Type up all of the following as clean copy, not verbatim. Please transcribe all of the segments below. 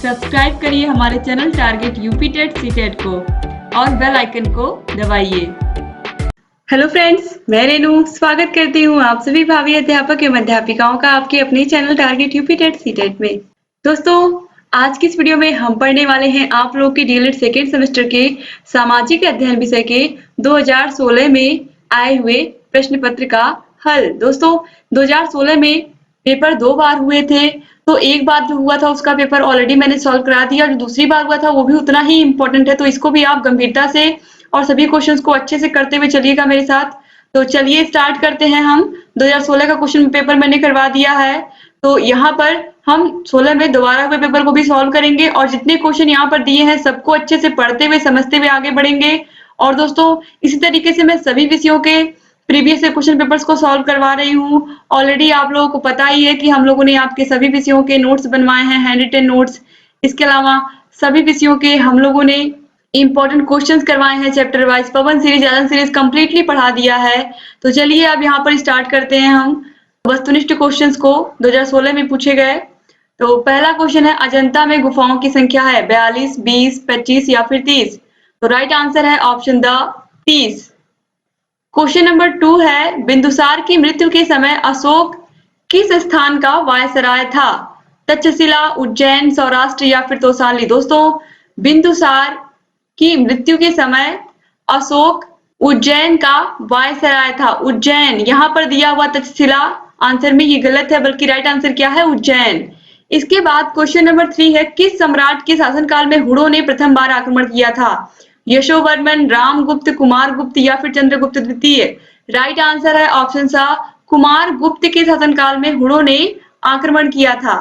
Subscribe करिए हमारे channel target UP TET CTET को और बेल आइकन को दबाइए। हेलो फ्रेंड्स, मैं रेनू स्वागत करती हूँ आप सभी भावी अध्यापक एवं अध्यापिकाओं का आपके अपने channel target UP TET CTET में। दोस्तों, आज की इस वीडियो में हम पढ़ने वाले हैं आप लोग के डीएलएड सेकेंड सेमेस्टर के सामाजिक अध्ययन विषय के 2016 में आए हुए प्रश्न पत्र का हल। दोस्तों, 2016 में पेपर 2 बार हुए थे, तो एक बार जो हुआ था उसका पेपर ऑलरेडी मैंने सॉल्व करा दिया, जो दूसरी बार हुआ था वो भी उतना ही इम्पोर्टेंट है, तो इसको भी आप गंभीरता से और सभी क्वेश्चंस को अच्छे से करते हुए चलिएगा मेरे साथ। तो चलिए स्टार्ट करते हैं। हम 2016 का क्वेश्चन पेपर मैंने करवा दिया है, तो यहाँ पर हम 16 में दोबारा हुए पेपर को भी सॉल्व करेंगे और जितने क्वेश्चन यहाँ पर दिए हैं सबको अच्छे से पढ़ते हुए समझते हुए आगे बढ़ेंगे। और दोस्तों, इसी तरीके से मैं सभी विषयों के प्रीवियस क्वेश्चन पेपर्स को सॉल्व करवा रही हूँ। ऑलरेडी आप लोगों को पता ही है कि हम लोगों ने आपके सभी विषयों के नोट्स बनवाए हैं, हैंड रिटन नोट्स। इसके अलावा सभी विषयों के हम लोगों ने इंपॉर्टेंट क्वेश्चंस करवाए हैं चैप्टर वाइज। पवन सीरीज आनंद सीरीज कंप्लीटली पढ़ा दिया है। तो चलिए अब यहाँ पर स्टार्ट करते हैं हम वस्तुनिष्ठ क्वेश्चंस को 2016 में पूछे गए। तो पहला क्वेश्चन है, अजंता में गुफाओं की संख्या है 42, 20, 25 या फिर 30। तो राइट आंसर है ऑप्शन द 30। क्वेश्चन नंबर 2 है, बिंदुसार की मृत्यु के समय अशोक किस स्थान का वायसराय था? तक्षशिला, उज्जैन, सौराष्ट्र या फिर तोसाली। दोस्तों, बिंदुसार की मृत्यु के समय अशोक उज्जैन का वायसराय था। उज्जैन यहाँ पर दिया हुआ तक्षशिला आंसर में ये गलत है, बल्कि राइट आंसर क्या है? उज्जैन। इसके बाद क्वेश्चन नंबर 3 है, किस सम्राट के शासनकाल में हुणों ने प्रथम बार आक्रमण किया था? यशोवर्मन, रामगुप्त, कुमारगुप्त या फिर चंद्रगुप्त द्वितीय। राइट आंसर है ऑप्शन सा, कुमारगुप्त के शासनकाल में हुणों ने आक्रमण किया था।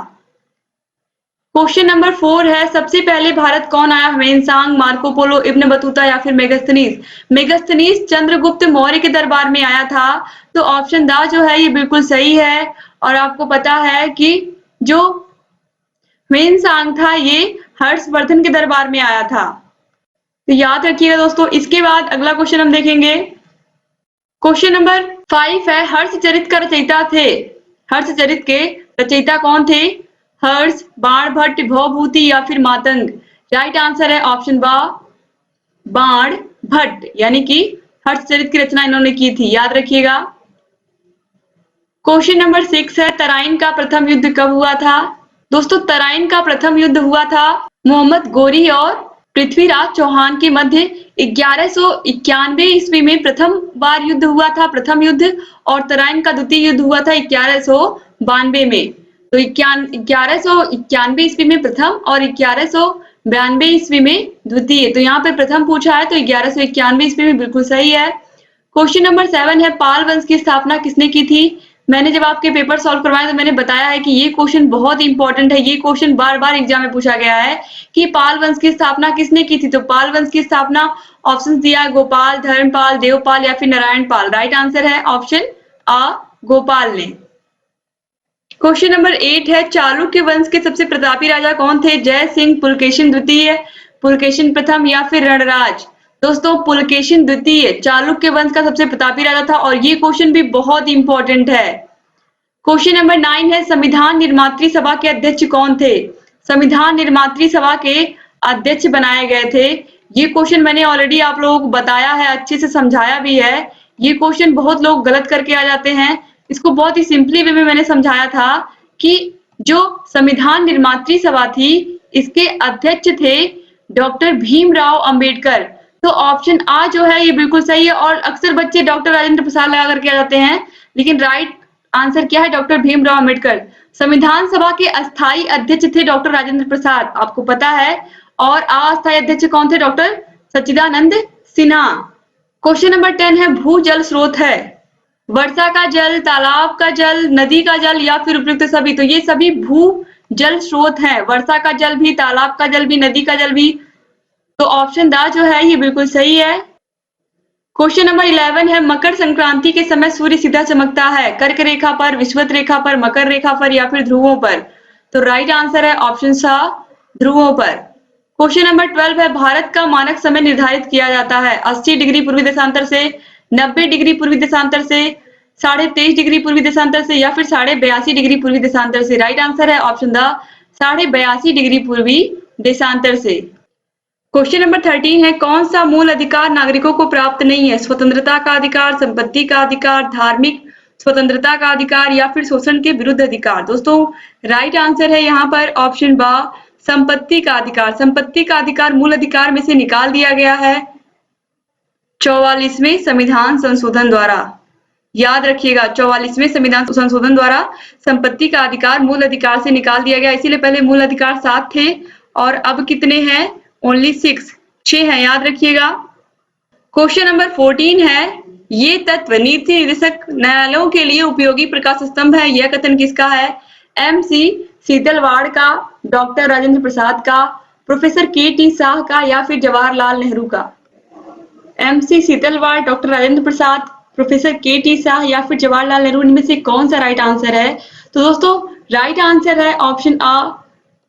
क्वेश्चन नंबर 4 है, सबसे पहले भारत कौन आया? Hiuen Tsang, Marco Polo, Ibn Battuta या फिर मेगास्थनीज। मेगास्थनीज चंद्रगुप्त मौर्य के दरबार में आया था। तो ऑप्शन द जो है ये बिल्कुल सही है। और आपको पता है कि जो ह्वेनसांग था ये हर्षवर्धन के दरबार में आया था, तो याद रखिएगा दोस्तों। इसके बाद अगला क्वेश्चन हम देखेंगे। क्वेश्चन नंबर 5 है, हर्षचरित का रचयिता थे। हर्षचरित के रचयिता कौन थे? हर्ष, बाणभट्ट, भवभूति या फिर मातंग। राइट आंसर है ऑप्शन बा, बाणभट्ट, यानी कि हर्षचरित की रचना इन्होंने की थी, याद रखिएगा। क्वेश्चन नंबर 6 है, तराइन का प्रथम युद्ध कब हुआ था? दोस्तों, तराइन का प्रथम युद्ध हुआ था मोहम्मद गोरी और पृथ्वीराज चौहान के मध्य 1191 ईस्वी में प्रथम बार युद्ध हुआ था, प्रथम युद्ध। और तराइन का द्वितीय युद्ध हुआ था 1192 में। तो 1191 ईस्वी में प्रथम और 1192 ईस्वी में द्वितीय। तो यहाँ पे प्रथम पूछा है, तो 1191 ईस्वी में बिल्कुल सही है। क्वेश्चन नंबर 7 है, पाल वंश की स्थापना किसने की थी? मैंने जब आपके पेपर सॉल्व करवाए तो मैंने बताया है कि ये क्वेश्चन बहुत इंपॉर्टेंट है। ये क्वेश्चन बार बार एग्जाम में पूछा गया है कि पाल वंश की स्थापना किसने की थी। तो पाल वंश की स्थापना ऑप्शन दिया है, गोपाल, धर्मपाल, देवपाल या फिर नारायण पाल। राइट आंसर है ऑप्शन आ, गोपाल ने। क्वेश्चन नंबर 8 है, चालुक्य वंश के सबसे प्रतापी राजा कौन थे? जय सिंह, पुलकेशिन द्वितीय, पुलकेशिन प्रथम या फिर रणराज। दोस्तों, पुलकेशिन द्वितीय चालुक्य वंश का सबसे प्रतापी राजा था और ये क्वेश्चन भी बहुत इंपॉर्टेंट है। क्वेश्चन नंबर 9 है, संविधान निर्मात्री सभा के अध्यक्ष कौन थे? संविधान निर्मात्री सभा के अध्यक्ष बनाए गए थे। ये क्वेश्चन मैंने ऑलरेडी आप लोगों को बताया है, अच्छे से समझाया भी है। ये क्वेश्चन बहुत लोग गलत करके आ जाते हैं। इसको बहुत ही सिंपली वे में मैंने समझाया था कि जो संविधान निर्मात्री सभा थी इसके अध्यक्ष थे डॉक्टर भीमराव अंबेडकर। तो ऑप्शन आ जो है ये बिल्कुल सही है। और अक्सर बच्चे डॉक्टर राजेंद्र प्रसाद लगा करके आ जाते हैं, लेकिन राइट आंसर क्या है? डॉक्टर भीमराव अंबेडकर। संविधान सभा के अस्थायी अध्यक्ष थे डॉक्टर राजेंद्र प्रसाद, आपको पता है। और अस्थायी अध्यक्ष कौन थे? डॉक्टर सच्चिदानंद सिन्हा। क्वेश्चन नंबर 10 है, भूजल स्रोत है वर्षा का जल, तालाब का जल, नदी का जल या फिर उपयुक्त सभी। तो ये सभी भू जल स्रोत हैं, वर्षा का जल भी, तालाब का जल भी, नदी का जल भी। तो ऑप्शन द जो है ये बिल्कुल सही है। क्वेश्चन नंबर 11 है, मकर संक्रांति के समय सूर्य सीधा चमकता है कर्क रेखा पर, विषुवत रेखा पर, मकर रेखा पर या फिर ध्रुवों पर। तो राइट आंसर है ऑप्शन सा, ध्रुवों पर। क्वेश्चन नंबर 12 है, भारत का मानक समय निर्धारित किया जाता है 80 डिग्री पूर्वी देशांतर से, 90 डिग्री पूर्वी देशांतर से, 23.5 डिग्री पूर्वी देशांतर से या फिर 82.5 डिग्री पूर्वी देशांतर से। राइट आंसर है ऑप्शन द 82.5 डिग्री पूर्वी देशांतर से। क्वेश्चन नंबर 13 है, कौन सा मूल अधिकार नागरिकों को प्राप्त नहीं है? स्वतंत्रता का अधिकार, संपत्ति का अधिकार, धार्मिक स्वतंत्रता का अधिकार या फिर शोषण के विरुद्ध अधिकार? दोस्तों राइट आंसर है यहाँ पर ऑप्शन बा, संपत्ति का अधिकार। संपत्ति का अधिकार मूल अधिकार में से निकाल दिया गया है 44वें संविधान संशोधन द्वारा। याद रखिएगा, 44वें संविधान संशोधन द्वारा संपत्ति का अधिकार मूल अधिकार से निकाल दिया गया। इसीलिए पहले मूल अधिकार 7 थे और अब कितने हैं? ओनली 6 है, याद रखिएगा। क्वेश्चन नंबर 14 है, ये तत्व नीति निर्देशक न्यायालयों के लिए उपयोगी प्रकाश स्तंभ है। यह कथन किसका है? MC सीतलवाड़ का, डॉक्टर राजेंद्र प्रसाद का, प्रोफेसर KT शाह का या फिर जवाहरलाल नेहरू का? MC Setalvad, doctor Rajendra Prasad, professor KT Shah या फिर जवाहरलाल नेहरू, इनमें से कौन सा राइट आंसर है? तो दोस्तों राइट आंसर है ऑप्शन A,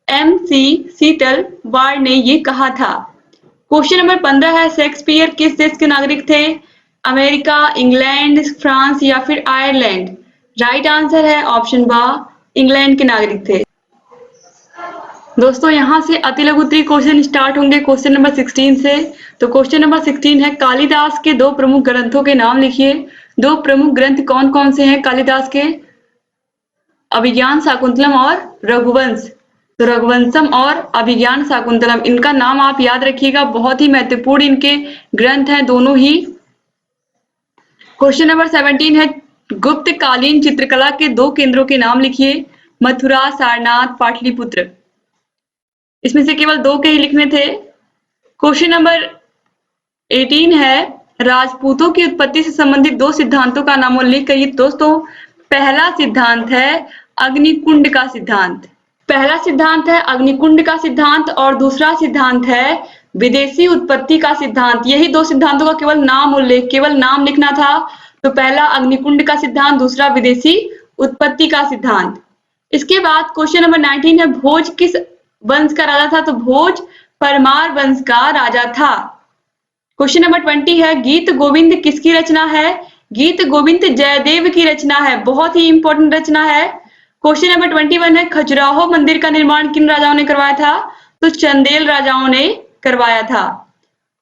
MC सीतलवाड़ ने ये कहा था। क्वेश्चन नंबर 15 है, शेक्सपियर किस देश के नागरिक थे? अमेरिका, इंग्लैंड, फ्रांस या फिर आयरलैंड? राइट आंसर है ऑप्शन बा, इंग्लैंड के नागरिक थे। दोस्तों यहाँ से अति लघु उत्तरीय क्वेश्चन स्टार्ट होंगे क्वेश्चन नंबर 16 से। तो क्वेश्चन नंबर 16 है, कालिदास के 2 प्रमुख ग्रंथों के नाम लिखिए। 2 प्रमुख ग्रंथ कौन कौन से हैं कालिदास के? अभिज्ञान शाकुंतलम और रघुवंश। तो रघुवंशम और अभिज्ञान शाकुंतलम, इनका नाम आप याद रखिएगा, बहुत ही महत्वपूर्ण इनके ग्रंथ हैं दोनों ही। क्वेश्चन नंबर 17 है, गुप्त कालीन चित्रकला के 2 केंद्रों के नाम लिखिए। मथुरा, सारनाथ, पाटलिपुत्र। इसमें से केवल 2 के ही लिखने थे। क्वेश्चन नंबर 18 है, राजपूतों की उत्पत्ति से संबंधित 2 सिद्धांतों का नाम उल्लेख करिए। दोस्तों पहला सिद्धांत है अग्निकुंड का सिद्धांत। पहला सिद्धांत है अग्निकुंड का सिद्धांत और दूसरा सिद्धांत है विदेशी उत्पत्ति का सिद्धांत। यही 2 सिद्धांतों का केवल नाम उल्लेख, केवल नाम लिखना था। तो पहला अग्निकुंड का सिद्धांत, दूसरा विदेशी उत्पत्ति का सिद्धांत। इसके बाद क्वेश्चन नंबर 19 है, भोज किस वंश का राजा था? तो भोज परमार वंश का राजा था। क्वेश्चन नंबर 20 है, गीत गोविंद किसकी रचना है? गीत गोविंद जयदेव की रचना है, बहुत ही इंपॉर्टेंट रचना है। क्वेश्चन नंबर 21 है, खजुराहो मंदिर का निर्माण किन राजाओं ने करवाया था? तो चंदेल राजाओं ने करवाया था।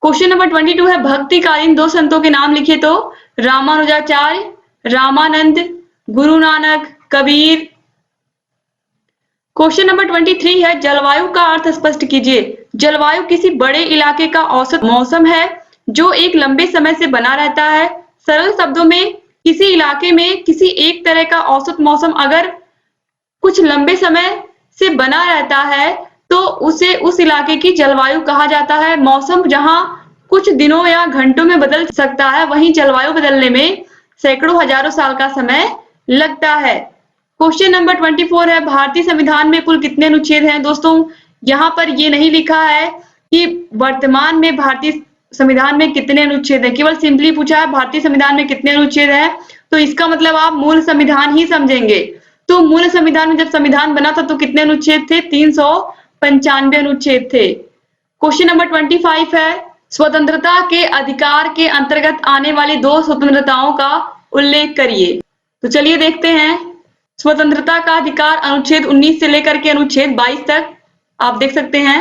क्वेश्चन नंबर 22 है, भक्तिकालीन 2 संतों के नाम लिखिए। तो रामानुजाचार्य, रामानंद, गुरु नानक, कबीर। क्वेश्चन नंबर 23 है, जलवायु का अर्थ स्पष्ट कीजिए। जलवायु किसी बड़े इलाके का औसत मौसम है जो एक लंबे समय से बना रहता है। सरल शब्दों में किसी इलाके में किसी एक तरह का औसत मौसम अगर कुछ लंबे समय से बना रहता है तो उसे उस इलाके की जलवायु कहा जाता है। मौसम जहां कुछ दिनों या घंटों में बदल सकता है, वहीं जलवायु बदलने में सैकड़ों हजारों साल का समय लगता है। क्वेश्चन नंबर 24 है, भारतीय संविधान में कुल कितने अनुच्छेद हैं? दोस्तों यहाँ पर ये नहीं लिखा है कि वर्तमान में भारतीय संविधान में कितने अनुच्छेद हैं, केवल सिंपली पूछा है भारतीय संविधान में कितने अनुच्छेद हैं। तो इसका मतलब आप मूल संविधान ही समझेंगे। तो मूल संविधान में जब संविधान बना था तो कितने अनुच्छेद थे? 395 अनुच्छेद थे। क्वेश्चन नंबर 25 है, स्वतंत्रता के अधिकार के अंतर्गत आने वाली 2 स्वतंत्रताओं का उल्लेख करिए। तो चलिए देखते हैं। स्वतंत्रता का अधिकार अनुच्छेद 19 से लेकर के अनुच्छेद 22 तक आप देख सकते हैं।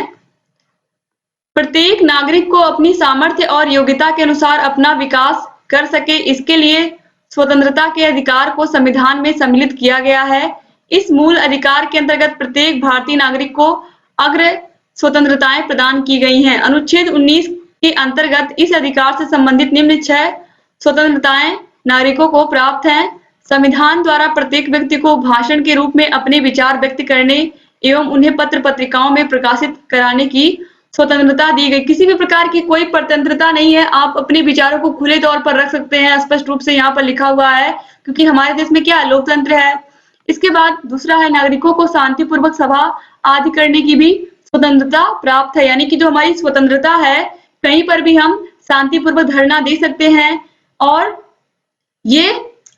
प्रत्येक नागरिक को अपनी सामर्थ्य और योग्यता के अनुसार अपना विकास कर सके, इसके लिए स्वतंत्रता के अधिकार को संविधान में सम्मिलित किया गया है। इस मूल अधिकार के अंतर्गत प्रत्येक भारतीय नागरिक को अग्र स्वतंत्रताएं प्रदान की गई हैं। अनुच्छेद 19 के अंतर्गत इस अधिकार से संबंधित निम्न 6 स्वतंत्रताएं नागरिकों को प्राप्त हैं। संविधान द्वारा प्रत्येक व्यक्ति को भाषण के रूप में अपने विचार व्यक्त करने एवं उन्हें पत्र पत्रिकाओं में प्रकाशित कराने की स्वतंत्रता दी गई। किसी भी प्रकार की कोई स्वतंत्रता नहीं है, आप अपने विचारों को खुले तौर पर रख सकते हैं, स्पष्ट रूप से यहाँ पर लिखा हुआ है, क्योंकि हमारे देश में क्या है, लोकतंत्र है। इसके बाद दूसरा है, नागरिकों को शांतिपूर्वक सभा आदि करने की भी स्वतंत्रता प्राप्त है। यानी कि जो हमारी स्वतंत्रता है, कहीं पर भी हम शांतिपूर्वक धरना दे सकते हैं और ये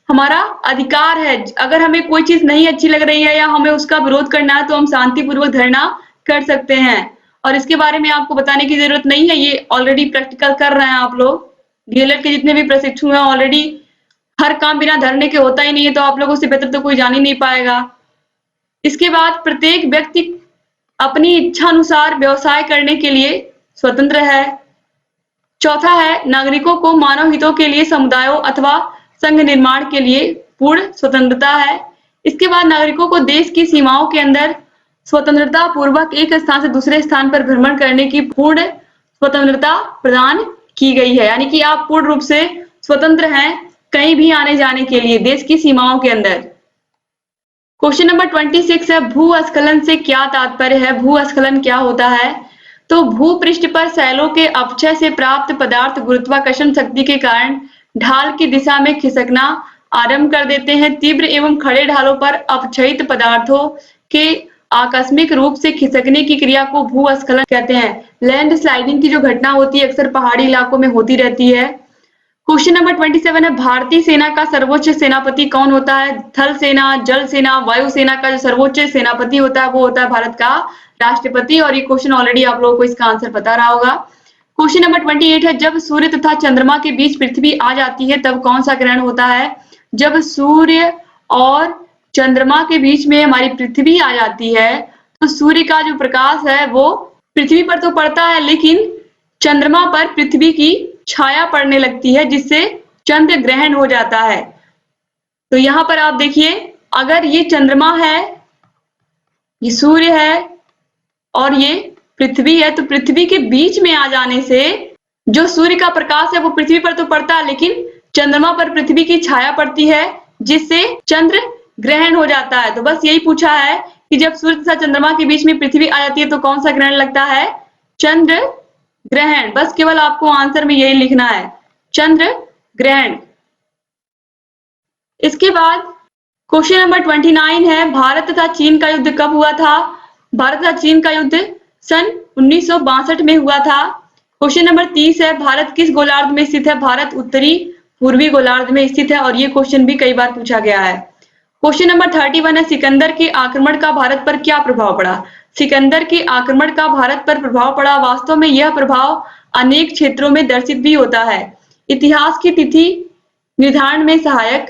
हमारा अधिकार है। अगर हमें कोई चीज नहीं अच्छी लग रही है या हमें उसका विरोध करना है तो हम शांतिपूर्वक धरना कर सकते हैं। और इसके बारे में आपको बताने की जरूरत नहीं है, ये ऑलरेडी प्रैक्टिकल कर रहे हैं आप लोग। डीएलएड के जितने भी प्रशिक्षु हैं ऑलरेडी हर काम बिना धरने के होता ही नहीं है, तो आप लोगों से बेहतर तो कोई जान ही नहीं पाएगा। इसके बाद प्रत्येक व्यक्ति अपनी इच्छा अनुसार व्यवसाय करने के लिए स्वतंत्र है। चौथा है नागरिकों को मानव हितों के लिए समुदायों अथवा संघ निर्माण के लिए पूर्ण स्वतंत्रता है। इसके बाद नागरिकों को देश की सीमाओं के अंदर स्वतंत्रता पूर्वक एक स्थान से दूसरे स्थान पर भ्रमण करने की पूर्ण स्वतंत्रता प्रदान की गई है, यानी कि आप पूर्ण रूप से स्वतंत्र हैं कहीं भी आने जाने के लिए देश की सीमाओं के अंदर। क्वेश्चन नंबर 26 है भूस्खलन से क्या तात्पर्य है। भूस्खलन क्या होता है? तो भूपृष्ठ पर शैलों के अपक्षय से प्राप्त पदार्थ गुरुत्वाकर्षण शक्ति के कारण ढाल की दिशा में खिसकना आरंभ कर देते हैं। तीव्र एवं खड़े ढालों पर अपक्षयित पदार्थों के आकस्मिक रूप से खिसकने की क्रिया को भूस्खलन कहते हैं। लैंड स्लाइडिंग की जो घटना होती है अक्सर पहाड़ी इलाकों में होती रहती है। क्वेश्चन नंबर 27 है भारतीय सेना का सर्वोच्च सेनापति कौन होता है। थल सेना, जल सेना, वायु सेना का जो सर्वोच्च सेनापति होता है वो होता है भारत का राष्ट्रपति। और ये क्वेश्चन ऑलरेडी आप लोगों को इसका आंसर पता रहा होगा। क्वेश्चन नंबर 28 है जब सूर्य तथा चंद्रमा के बीच पृथ्वी आ जाती है तब कौन सा ग्रहण होता है। जब सूर्य और चंद्रमा के बीच में हमारी पृथ्वी आ जाती है तो सूर्य का जो प्रकाश है वो पृथ्वी पर तो पड़ता है लेकिन चंद्रमा पर पृथ्वी की छाया पड़ने लगती है जिससे चंद्र ग्रहण हो जाता है। तो यहां पर आप देखिए अगर ये चंद्रमा है, ये सूर्य है और ये पृथ्वी है तो पृथ्वी के बीच में आ जाने से जो सूर्य का प्रकाश है वो पृथ्वी पर तो पड़ता है लेकिन चंद्रमा पर पृथ्वी की छाया पड़ती है जिससे चंद्र ग्रहण हो जाता है। तो बस यही पूछा है कि जब सूर्य तथा चंद्रमा के बीच में पृथ्वी आ जाती है तो कौन सा ग्रहण लगता है। चंद्र ग्रहण। बस केवल आपको आंसर में यही लिखना है, चंद्र ग्रहण। इसके बाद क्वेश्चन नंबर 29 है भारत तथा चीन का युद्ध कब हुआ था। भारत तथा चीन का युद्ध सन 1962 में हुआ था। क्वेश्चन नंबर 30 है भारत किस गोलार्ध में स्थित है। भारत उत्तरी पूर्वी गोलार्ध में स्थित है और ये क्वेश्चन भी कई बार पूछा गया है। क्वेश्चन नंबर 31 है सिकंदर के आक्रमण का भारत पर क्या प्रभाव पड़ा। सिकंदर के आक्रमण का भारत पर प्रभाव पड़ा। वास्तव में यह प्रभाव अनेक क्षेत्रों में दर्शित भी होता है। इतिहास की तिथि निर्धारण में सहायक।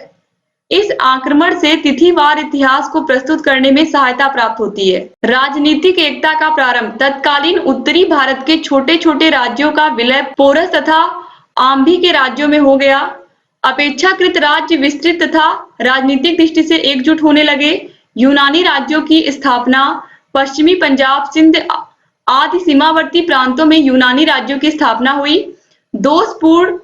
इस आक्रमण से तिथिवार इतिहास को प्रस्तुत करने में सहायता प्राप्त होती है। राजनीतिक एकता का प्रारंभ। तत्कालीन उत्तरी भारत के छोटे छोटे राज्यों का विलय पोरस तथा आम्भी के राज्यों में हो गया। अपेक्षाकृत राज्य विस्तृत तथा राजनीतिक दृष्टि से एकजुट होने लगे। यूनानी राज्यों की स्थापना। पश्चिमी पंजाब, सिंध आदि सीमावर्ती प्रांतों में यूनानी राज्यों की स्थापना हुई। दोषपूर्ण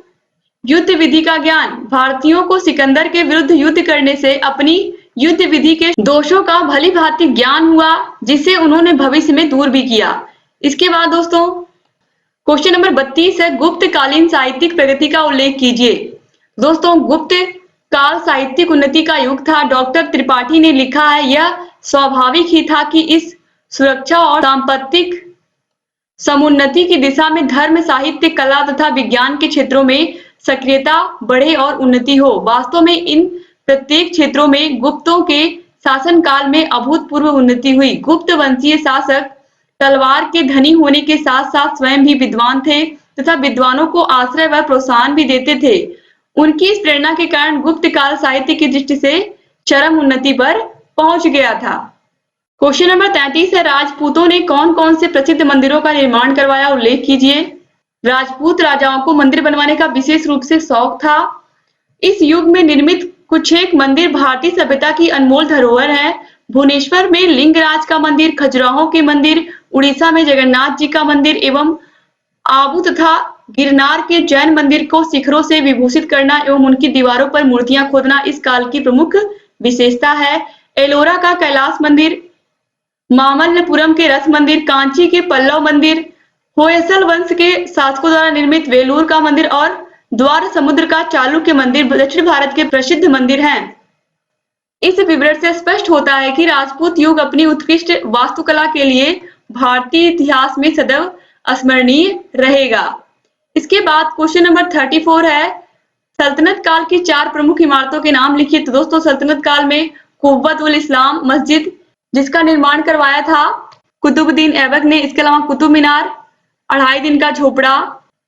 युद्ध विधि का ज्ञान। भारतीयों को सिकंदर के विरुद्ध युद्ध करने से अपनी युद्ध विधि के दोषों का भली भांति ज्ञान हुआ जिसे उन्होंने भविष्य में दूर भी किया। इसके बाद दोस्तों क्वेश्चन नंबर 32 है गुप्त कालीन साहित्यिक प्रगति का उल्लेख कीजिए। दोस्तों गुप्त काल साहित्यिक उन्नति का युग था। डॉक्टर त्रिपाठी ने लिखा है यह स्वाभाविक ही था कि इस सुरक्षा और सांपत्तिक समुन्नति की दिशा में धर्म, साहित्य, कला तथा विज्ञान के क्षेत्रों में सक्रियता बढ़े और उन्नति हो। वास्तव में इन प्रत्येक क्षेत्रों में गुप्तों के शासन काल में अभूतपूर्व उन्नति हुई। गुप्त वंशीय शासक तलवार के धनी होने के साथ साथ स्वयं भी विद्वान थे तथा विद्वानों को आश्रय व प्रोत्साहन भी देते थे। उनकी इस प्रेरणा के कारण गुप्त काल साहित्य की दृष्टि से चरम उन्नति पर पहुंच गया था। क्वेश्चन नंबर 33 है राजपूतों ने कौन कौन से प्रसिद्ध मंदिरों का निर्माण करवाया, उल्लेख कीजिए। राजपूत राजाओं को मंदिर बनवाने का विशेष रूप से शौक था। इस युग में निर्मित कुछ एक मंदिर भारतीय सभ्यता की अनमोल धरोहर है। भुवनेश्वर में लिंगराज का मंदिर, खजुराहो के मंदिर, उड़ीसा में जगन्नाथ जी का मंदिर एवं आबू तथा गिरनार के जैन मंदिर को शिखरों से विभूषित करना एवं उनकी दीवारों पर मूर्तियां खोदना इस काल की प्रमुख विशेषता है। एलोरा का कैलाश मंदिर, मामल्लपुरम के रथ मंदिर, कांची के पल्लव मंदिर, होयसल वंश के शासकों द्वारा निर्मित वेलूर का मंदिर और द्वार समुद्र का चालुक्य मंदिर दक्षिण भारत के प्रसिद्ध मंदिर हैं। इस विवरण से स्पष्ट होता है कि राजपूत युग अपनी उत्कृष्ट वास्तुकला के लिए भारतीय इतिहास में सदैव स्मरणीय रहेगा। इसके बाद क्वेश्चन नंबर 34 है सल्तनत काल की 4 प्रमुख इमारतों के नाम लिखिए। तो दोस्तों सल्तनत काल में कुव्वत उल इस्लाम मस्जिद जिसका निर्माण करवाया था कुतुबुद्दीन ऐबक ने। इसके अलावा कुतुब मीनार, 2.5 दिन का झोपड़ा,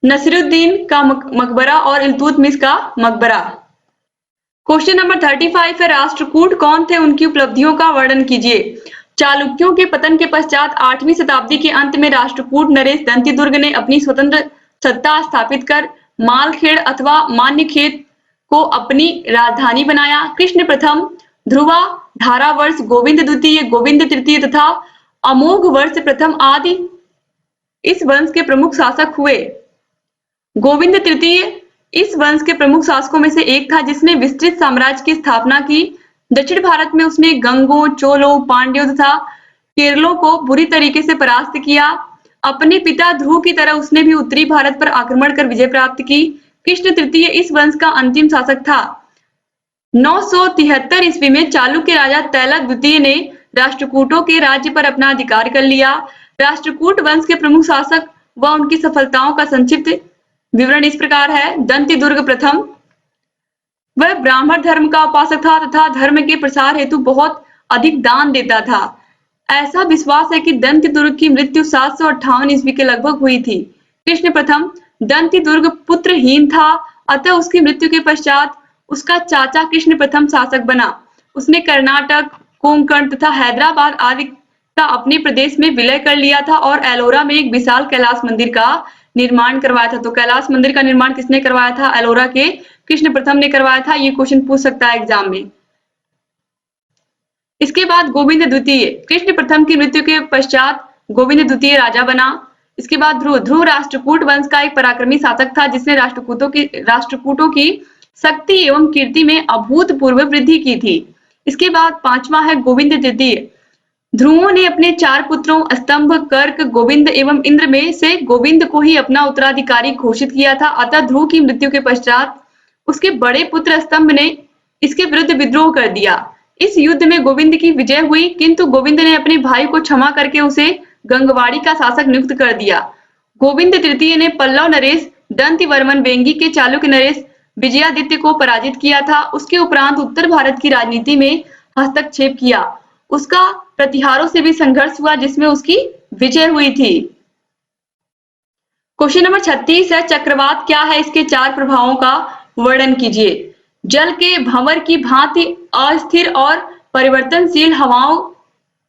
नसीरुद्दीन का मकबरा और इल्तुतमिश का मकबरा। क्वेश्चन नंबर 35 है राष्ट्रकूट कौन थे, उनकी उपलब्धियों का वर्णन कीजिए। चालुक्यों के पतन के पश्चात 8वीं शताब्दी के अंत में राष्ट्रकूट नरेश दंतिदुर्ग ने अपनी स्वतंत्र सत्ता स्थापित कर मालखेड़ अथवा मान्यखेत को अपनी राजधानी बनाया। कृष्ण प्रथम, ध्रुवा धारा वर्ष, गोविंद द्वितीय, गोविंद तृतीय तथा अमोघ वर्ष प्रथम आदि इस वंश के प्रमुख शासक हुए। गोविंद तृतीय इस वंश के प्रमुख शासकों में से एक था जिसने विस्तृत साम्राज्य की स्थापना की। दक्षिण भारत में उसने गंगों, चोलों, पांड्यों तथा केरलों को बुरी तरीके से परास्त किया। अपने पिता ध्रुव की तरह उसने भी उत्तरी भारत पर आक्रमण कर विजय प्राप्त की। कृष्ण तृतीय इस वंश का अंतिम शासक था। 973 ईस्वी में चालुक्य राजा तैलक द्वितीय ने राष्ट्रकूटों के राज्य पर अपना अधिकार कर लिया। राष्ट्रकूट वंश के प्रमुख शासक व उनकी सफलताओं का संक्षिप्त विवरण इस प्रकार है। दंतिदुर्ग प्रथम, वह ब्राह्मण धर्म का उपासक था तथा धर्म के प्रसार हेतु बहुत अधिक दान देता था। ऐसा विश्वास है कि दंतिदुर्ग की मृत्यु 758 ईस्वी के लगभग हुई थी। कृष्ण प्रथम दंतिदुर्ग पुत्रहीन था, अतः उसकी मृत्यु के पश्चात उसका चाचा कृष्ण प्रथम शासक बना। उसने कर्नाटक, कोंकण तथा हैदराबाद आदि का अपने प्रदेश में विलय कर लिया था और एलोरा में एक विशाल कैलाश मंदिर का निर्माण करवाया था। तो कैलाश मंदिर का निर्माण किसने करवाया था? एलोरा के कृष्ण प्रथम ने करवाया था। ये क्वेश्चन पूछ सकता है एग्जाम में। इसके बाद गोविंद द्वितीय, कृष्ण प्रथम की मृत्यु के पश्चात गोविंद द्वितीय राजा बना। इसके बाद ध्रुव राष्ट्रकूट वंश का एक पराक्रमी शासक था जिसने राष्ट्रकूटों की शक्ति एवं कीर्ति में अभूतपूर्व वृद्धि की थी। इसके बाद पांचवा है गोविंद तृतीय। ध्रुवों ने अपने 4 पुत्रों स्तंभ, कर्क, गोविंद एवं इंद्र में से गोविंद को ही अपना उत्तराधिकारी घोषित किया था। अतः ध्रुव की मृत्यु के पश्चात उसके बड़े पुत्र स्तंभ ने इसके विरुद्ध विद्रोह कर दिया। इस युद्ध में गोविंद की विजय हुई, किंतु गोविंद ने अपने भाई को क्षमा करके उसे गंगवाड़ी का शासक नियुक्त कर दिया। गोविंद तृतीय ने पल्लव नरेश दंतिवर्मन वेंगी के चालुक्य नरेश विजयादित्य को पराजित किया था। उसके उपरांत उत्तर भारत की राजनीति में हस्तक्षेप किया। उसका प्रतिहारों से भी संघर्ष हुआ जिसमें उसकी विजय हुई थी। क्वेश्चन नंबर 36 है, चक्रवात क्या है? इसके 4 प्रभावों का वर्णन कीजिए। जल के भंवर की भांति अस्थिर और परिवर्तनशील हवाओं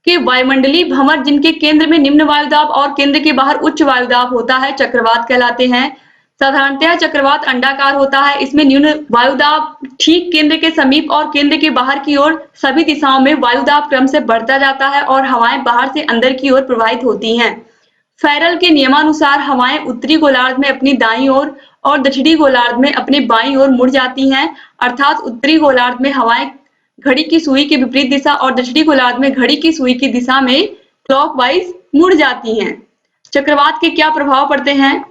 के वायुमंडलीय भंवर जिनके केंद्र में निम्न वायुदाब और केंद्र के बाहर उच्च वायुदाब होता है, चक्रवात कहलाते हैं। साधारणतः चक्रवात अंडाकार होता है। इसमें न्यून वायुदाब ठीक केंद्र के समीप और केंद्र के बाहर की ओर सभी दिशाओं में वायुदाब क्रम से बढ़ता जाता है और हवाएं बाहर से अंदर की ओर प्रवाहित होती हैं। फैरल के नियमानुसार हवाएं उत्तरी गोलार्ध में अपनी दाईं ओर और दक्षिणी गोलार्ध में अपने बाईं ओर मुड़ जाती हैं। अर्थात उत्तरी गोलार्ध में हवाएं घड़ी की सुई की विपरीत दिशा और दक्षिणी गोलार्ध में घड़ी की सुई की दिशा में क्लॉकवाइज मुड़ जाती हैं। चक्रवात के क्या प्रभाव पड़ते हैं?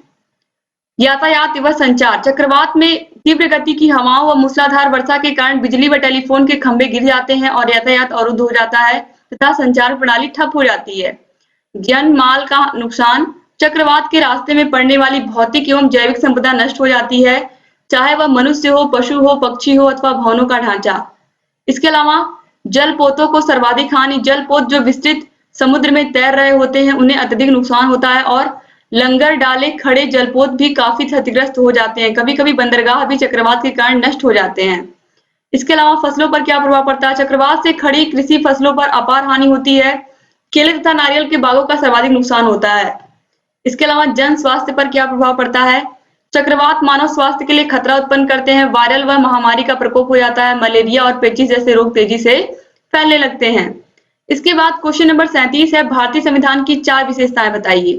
यातायात व संचार। चक्रवात में तीव्र गति की हवाओं व मूसलाधार वर्षा के कारण बिजली व टेलीफोन के खंभे गिर जाते हैं और यातायात अवरुद्ध हो जाता है तथा संचार प्रणाली ठप हो जाती है। जन माल का नुकसान। चक्रवात के रास्ते में पड़ने वाली भौतिक एवं जैविक संपदा नष्ट हो जाती है, चाहे वह मनुष्य हो, पशु हो, पक्षी हो अथवा भवनों का ढांचा। इसके अलावा जलपोतों को सर्वाधिक हानि। जलपोत जो विस्तृत समुद्र में तैर रहे होते हैं उन्हें अत्यधिक नुकसान होता है और लंगर डाले खड़े जलपोत भी काफी क्षतिग्रस्त हो जाते हैं। कभी कभी बंदरगाह भी चक्रवात के कारण नष्ट हो जाते हैं। इसके अलावा फसलों पर क्या प्रभाव पड़ता है? चक्रवात से खड़ी कृषि फसलों पर अपार हानि होती है। केले तथा नारियल के बागों का सर्वाधिक नुकसान होता है। इसके अलावा जन स्वास्थ्य पर क्या प्रभाव पड़ता है? चक्रवात मानव स्वास्थ्य के लिए खतरा उत्पन्न करते हैं। वायरल व महामारी का प्रकोप हो जाता है। मलेरिया और पेचिश जैसे रोग तेजी से फैलने लगते हैं। इसके बाद क्वेश्चन नंबर 37 है, भारतीय संविधान की 4 विशेषताएं बताइए।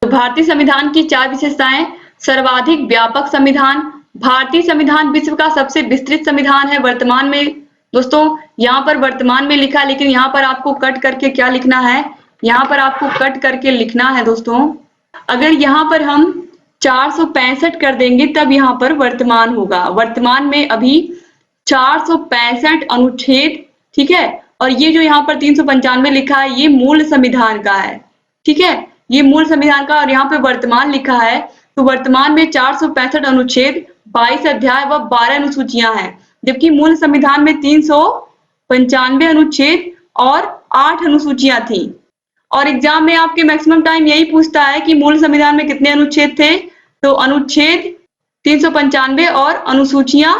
तो भारतीय संविधान की 4 विशेषताएं। सर्वाधिक व्यापक संविधान। भारतीय संविधान विश्व का सबसे विस्तृत संविधान है। वर्तमान में दोस्तों यहाँ पर वर्तमान में लिखा, लेकिन यहाँ पर आपको कट करके क्या लिखना है? यहाँ पर आपको कट करके लिखना है दोस्तों। अगर यहाँ पर हम 465 कर देंगे तब यहाँ पर वर्तमान होगा। वर्तमान में अभी 465 अनुच्छेद, ठीक है। और ये जो यहाँ पर 395 लिखा है ये मूल संविधान का है, ठीक है। ये मूल संविधान का और यहाँ पे वर्तमान लिखा है। तो वर्तमान में 465 अनुच्छेद, 22 अध्याय व 12 अनुसूचियां हैं, जबकि मूल संविधान में 395 अनुच्छेद और 8 अनुसूचियां थी। और एग्जाम में आपके मैक्सिमम टाइम यही पूछता है कि मूल संविधान में कितने अनुच्छेद थे। तो अनुच्छेद 395 और अनुसूचियां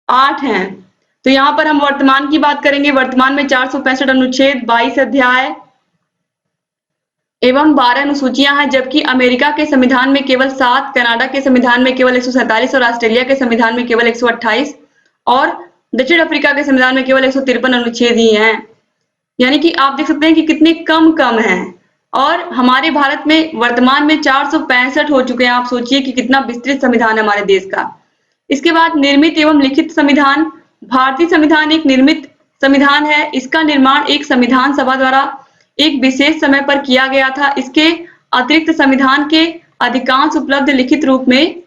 8 हैं। तो यहाँ पर हम वर्तमान की बात करेंगे। वर्तमान में 465 अनुच्छेद, 22 अध्याय एवं 12 अनुसूचियां हैं, जबकि अमेरिका के संविधान में केवल 7, कनाडा के संविधान में केवल 147 और ऑस्ट्रेलिया के संविधान में केवल 128 और दक्षिण अफ्रीका के संविधान में केवल 153 अनुच्छेद ही हैं। यानी कि आप देख सकते हैं कि कितने कम हैं। और हमारे भारत में वर्तमान में 465 हो चुके हैं। आप सोचिए कि कितना विस्तृत संविधान है हमारे देश का। इसके बाद निर्मित एवं लिखित संविधान। भारतीय संविधान एक निर्मित संविधान है। इसका निर्माण एक संविधान सभा द्वारा एक विशेष समय पर किया गया था। इसके अतिरिक्त संविधान के अधिकांश उपलब्ध लिखित रूप में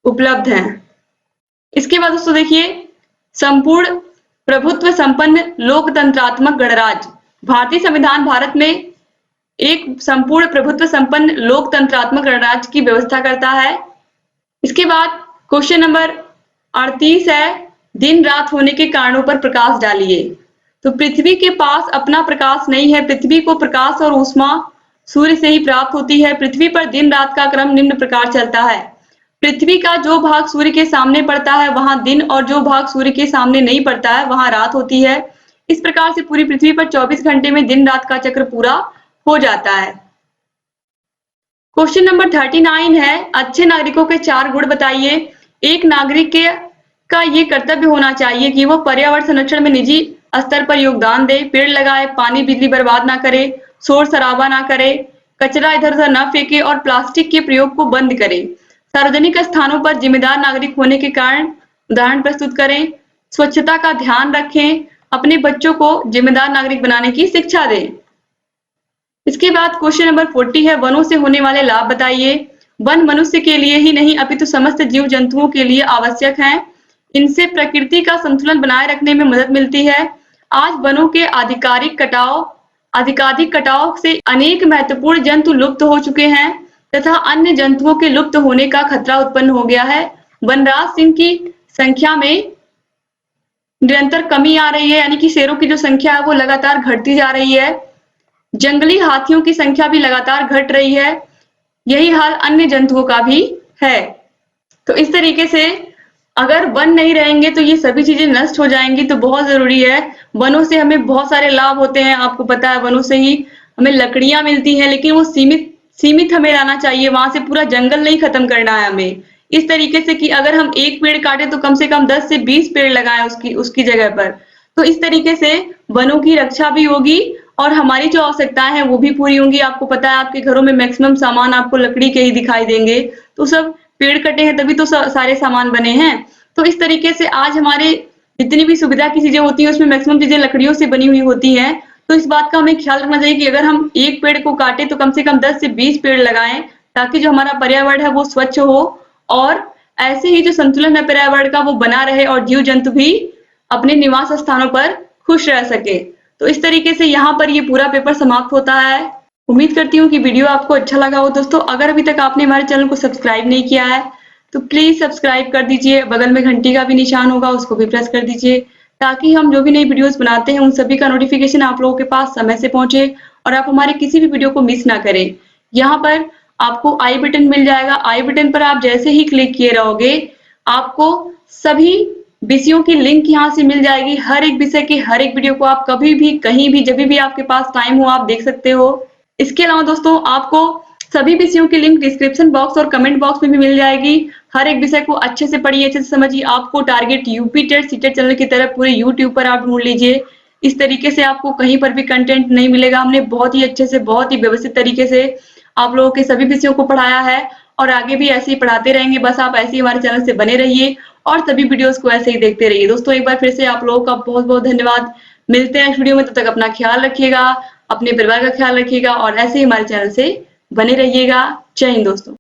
उपलब्ध हैं। इसके बाद दोस्तों देखिए, संपूर्ण प्रभुत्व संपन्न लोकतंत्रात्मक गणराज्य। भारतीय संविधान भारत में एक संपूर्ण प्रभुत्व संपन्न लोकतंत्रात्मक गणराज्य की व्यवस्था करता है। इसके बाद क्वेश्चन नंबर 38 है, दिन रात होने के कारणों पर प्रकाश डालिए। तो पृथ्वी के पास अपना प्रकाश नहीं है। पृथ्वी को प्रकाश और ऊष्मा सूर्य से ही प्राप्त होती है। पृथ्वी पर दिन रात का क्रम निम्न प्रकार चलता है। पृथ्वी का जो भाग सूर्य के सामने पड़ता है वहां दिन और जो भाग सूर्य के सामने नहीं पड़ता है वहां रात होती है। इस प्रकार से पूरी पृथ्वी पर 24 घंटे में दिन रात का चक्र पूरा हो जाता है। क्वेश्चन नंबर 39 है, अच्छे नागरिकों के 4 गुण बताइए। एक नागरिक का ये कर्तव्य होना चाहिए कि वो पर्यावरण संरक्षण में निजी स्तर पर योगदान दे, पेड़ लगाए, पानी बिजली बर्बाद ना करे, शोर शराबा ना करे, कचरा इधर उधर न फेंके और प्लास्टिक के प्रयोग को बंद करे। सार्वजनिक स्थानों पर जिम्मेदार नागरिक होने के कारण उदाहरण प्रस्तुत करें। स्वच्छता का ध्यान रखें। अपने बच्चों को जिम्मेदार नागरिक बनाने की शिक्षा दें। इसके बाद क्वेश्चन नंबर 40 है, वनों से होने वाले लाभ बताइए। वन मनुष्य के लिए ही नहीं अपितु समस्त जीव जंतुओं के लिए आवश्यक हैं। इनसे प्रकृति का संतुलन बनाए रखने में मदद मिलती है। आज वनों के अधिकाधिक कटाव से अनेक महत्वपूर्ण जंतु लुप्त हो चुके हैं तथा अन्य जंतुओं के लुप्त होने का खतरा उत्पन्न हो गया है। वनराज सिंह की संख्या में निरंतर कमी आ रही है, यानी कि शेरों की जो संख्या है वो लगातार घटती जा रही है। जंगली हाथियों की संख्या भी लगातार घट रही है। यही हाल अन्य जंतुओं का भी है। तो इस तरीके से अगर वन नहीं रहेंगे तो ये सभी चीजें नष्ट हो जाएंगी। तो बहुत जरूरी है। वनों से हमें बहुत सारे लाभ होते हैं, आपको पता है। वनों से ही हमें लकड़ियां मिलती हैं, लेकिन वो सीमित हमें रहना चाहिए। वहां से पूरा जंगल नहीं खत्म करना है हमें। इस तरीके से कि अगर हम एक पेड़ काटे तो कम से कम 10 से 20 पेड़ लगाएं उसकी जगह पर। तो इस तरीके से वनों की रक्षा भी होगी और हमारी जो आवश्यकताएं हैं वो भी पूरी होंगी। आपको पता है आपके घरों में मैक्सिमम सामान आपको लकड़ी के ही दिखाई देंगे। तो सब पेड़ कटे हैं तभी तो सारे सामान बने हैं। तो इस तरीके से आज हमारे जितनी भी सुविधा की चीजें होती हैं उसमें मैक्सिमम चीजें लकड़ियों से बनी हुई होती हैं। तो इस बात का हमें ख्याल रखना चाहिए कि अगर हम एक पेड़ को काटे तो कम से कम 10 से 20 पेड़ लगाएं, ताकि जो हमारा पर्यावरण है वो स्वच्छ हो और ऐसे ही जो संतुलन है पर्यावरण का वो बना रहे और जीव जंतु भी अपने निवास स्थानों पर खुश रह सके। तो इस तरीके से यहाँ पर ये पूरा पेपर समाप्त होता है। उम्मीद करती हूँ कि वीडियो आपको अच्छा लगा हो। दोस्तों अगर अभी तक आपने हमारे चैनल को सब्सक्राइब नहीं किया है तो प्लीज सब्सक्राइब कर दीजिए। बगल में घंटी का भी निशान होगा, उसको भी प्रेस कर दीजिए, ताकि हम जो भी नई वीडियोस बनाते हैं उन सभी का नोटिफिकेशन आप लोगों के पास समय से पहुंचे और आप हमारे किसी भी वीडियो को मिस ना करें। यहाँ पर आपको आई बटन मिल जाएगा। आई बटन पर आप जैसे ही क्लिक किए रहोगे आपको सभी विषयों की लिंक यहाँ से मिल जाएगी। हर एक विषय की हर एक वीडियो को आप कभी भी कहीं भी जब भी आपके पास टाइम हो आप देख सकते हो। इसके अलावा दोस्तों आपको सभी विषयों की लिंक डिस्क्रिप्शन बॉक्स और कमेंट बॉक्स में भी मिल जाएगी। हर एक विषय को अच्छे से पढ़िए, अच्छे से समझिए। आपको target UP TET CTET channel की तरफ पूरे यूट्यूब पर आप ढूंढ लीजिए। इस तरीके से आपको कहीं पर भी कंटेंट नहीं मिलेगा। हमने बहुत ही अच्छे से बहुत ही व्यवस्थित तरीके से आप लोगों के सभी विषयों को पढ़ाया है और आगे भी ऐसे ही पढ़ाते रहेंगे। बस आप ऐसे ही हमारे चैनल से बने रहिए और सभी वीडियोस को ऐसे ही देखते रहिए। दोस्तों एक बार फिर से आप लोगों का बहुत बहुत धन्यवाद। मिलते हैं इस वीडियो में, तब तक अपना ख्याल रखिएगा, अपने परिवार का ख्याल रखिएगा और ऐसे ही हमारे चैनल से बने रहिएगा। जय हिंद दोस्तों।